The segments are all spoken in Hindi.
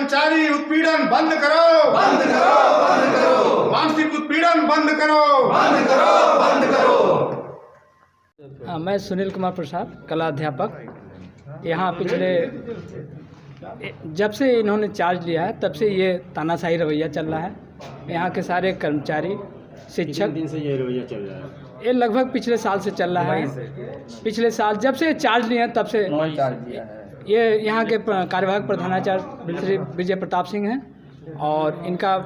कर्मचारी उत्पीड़न बंद करो, बंद करो, बंद करो, मानसिक उत्पीड़न बंद करो, बंद करो, बंद करो। मैं सुनील कुमार प्रसाद, कला अध्यापक। यहाँ पिछले जब से इन्होंने चार्ज लिया है तब से ये तानाशाही रवैया चल रहा है। यहाँ के सारे कर्मचारी, शिक्षक, दिन से ये रवैया चल रहा है। ये लगभग पिछले साल से चल रहा है। पिछले साल जब से चार्ज लिए हैं तब से ये यहाँ के कार्यवाहक प्रधानाचार्य श्री विजय प्रताप सिंह हैं और इनका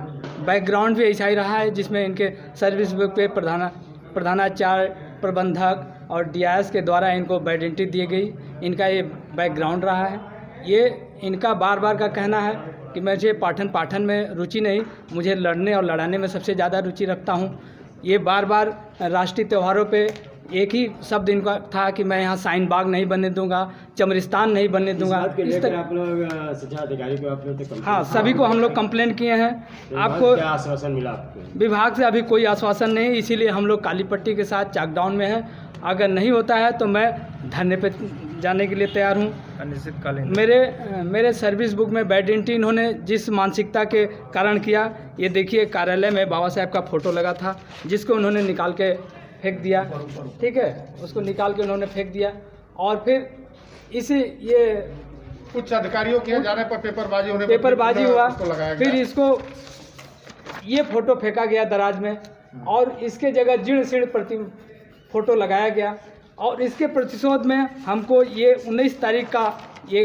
बैकग्राउंड भी ऐसा ही रहा है, जिसमें इनके सर्विस बुक पे प्रधानाचार्य, प्रबंधक और डीआईएस के द्वारा इनको आइडेंटिटी दी गई। इनका ये बैकग्राउंड रहा है। ये इनका बार बार का कहना है कि मुझे पाठन में रुचि नहीं, मुझे लड़ने और लड़ाने में सबसे ज़्यादा रुचि रखता हूँ। ये बार बार राष्ट्रीय त्योहारों पे एक ही शब्द इनका था कि मैं यहाँ साइन बाग नहीं बनने दूंगा, चमरिस्तान नहीं बनने दूंगा। इस तरह आप लोग शिक्षा अधिकारी को हाँ, सभी को हम लोग कंप्लेंट किए हैं। आपको क्या आश्वासन मिला? विभाग से अभी कोई आश्वासन नहीं, इसीलिए हम लोग काली पट्टी के साथ चॉकडाउन में हैं। अगर नहीं होता है तो मैं धरने पे जाने के लिए तैयार हूँ। अनिश्चितकालीन मेरे सर्विस बुक में आइडेंटिटी इन्होंने जिस मानसिकता के कारण किया, ये देखिए कार्यालय में बाबा साहब का फ़ोटो लगा था जिसको उन्होंने निकाल के फेंक दिया। ठीक है, उसको निकाल के उन्होंने फेंक दिया और फिर ये कुछ अधिकारियों के जाने पर पेपरबाजी हुआ। फिर इसको ये फ़ोटो फेंका गया दराज में और इसके जगह जीर्ण शीर्ण फ़ोटो लगाया गया और इसके प्रतिशोध में हमको ये 19 तारीख का ये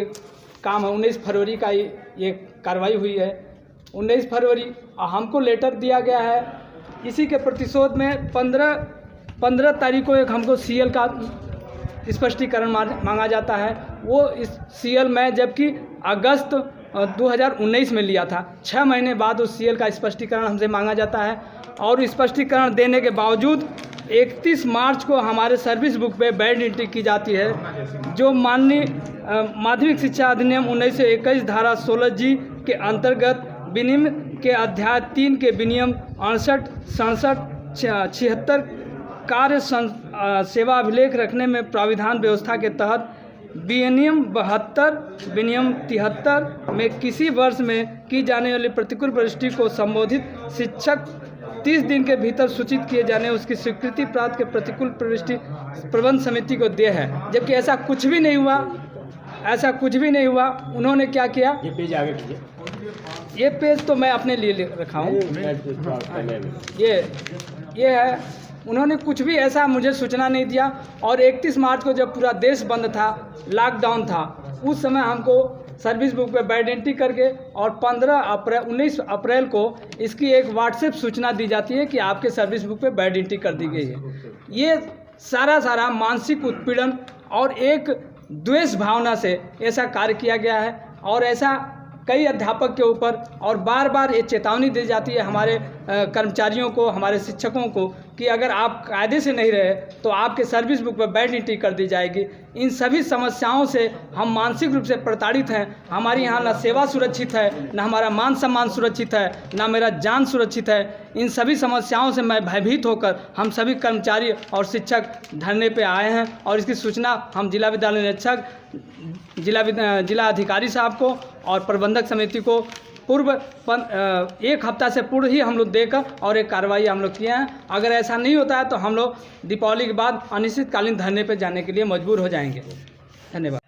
काम है। 19 फरवरी का ये कार्रवाई हुई है। 19 फरवरी हमको लेटर दिया गया है। इसी के प्रतिशोध में 15 तारीख को एक हमको सीएल का स्पष्टीकरण मांगा जाता है। वो इस सीएल में जबकि अगस्त 2019 में लिया था, 6 महीने बाद उस सीएल का स्पष्टीकरण हमसे मांगा जाता है और स्पष्टीकरण देने के बावजूद 31 मार्च को हमारे सर्विस बुक पे आइडेंटिटी की जाती है, जो माननीय माध्यमिक शिक्षा अधिनियम 1921 धारा 16G के अंतर्गत विनियम के अध्याय 3 के विनियम 68, 67, 76 कार्य सेवा अभिलेख रखने में प्राविधान व्यवस्था के तहत विनियम 72, विनियम 73 में किसी वर्ष में की जाने वाली प्रतिकूल परिस्थिति को संबोधित शिक्षक 30 दिन के भीतर सूचित किए जाने उसकी स्वीकृति प्राप्त के प्रतिकूल परिस्थिति प्रबंध समिति को दिए है। जबकि ऐसा कुछ भी नहीं हुआ, ऐसा कुछ भी नहीं हुआ। उन्होंने क्या किया, ये पेज आगे कीजिए। ये पेज तो मैं अपने लिए रखा हूँ। ये है, उन्होंने कुछ भी ऐसा मुझे सूचना नहीं दिया। और 31 मार्च को जब पूरा देश बंद था, लॉकडाउन था, उस समय हमको सर्विस बुक पे आइडेंटिटी करके और 19 अप्रैल को इसकी एक व्हाट्सएप सूचना दी जाती है कि आपके सर्विस बुक पे आइडेंटिटी कर दी गई है। ये सारा मानसिक उत्पीड़न और एक द्वेष भावना से ऐसा कार्य किया गया है और ऐसा कई अध्यापक के ऊपर और बार बार ये चेतावनी दी जाती है हमारे कर्मचारियों को, हमारे शिक्षकों को कि अगर आप कायदे से नहीं रहे तो आपके सर्विस बुक पर आइडेंटिटी कर दी जाएगी। इन सभी समस्याओं से हम मानसिक रूप से प्रताड़ित हैं। हमारी यहाँ ना सेवा सुरक्षित है, ना हमारा मान सम्मान सुरक्षित है, ना मेरा जान सुरक्षित है। इन सभी समस्याओं से मैं भयभीत होकर हम सभी कर्मचारी और शिक्षक धरने पे आए हैं और इसकी सूचना हम जिला विद्यालय निरीक्षक, जिला अधिकारी साहब को और प्रबंधक समिति को पूर्व 1 हफ्ता से पूर्व ही हम लोग देकर और एक कार्रवाई हम लोग किए हैं। अगर ऐसा नहीं होता है तो हम लोग दीपावली के बाद अनिश्चितकालीन धरने पर जाने के लिए मजबूर हो जाएंगे। धन्यवाद।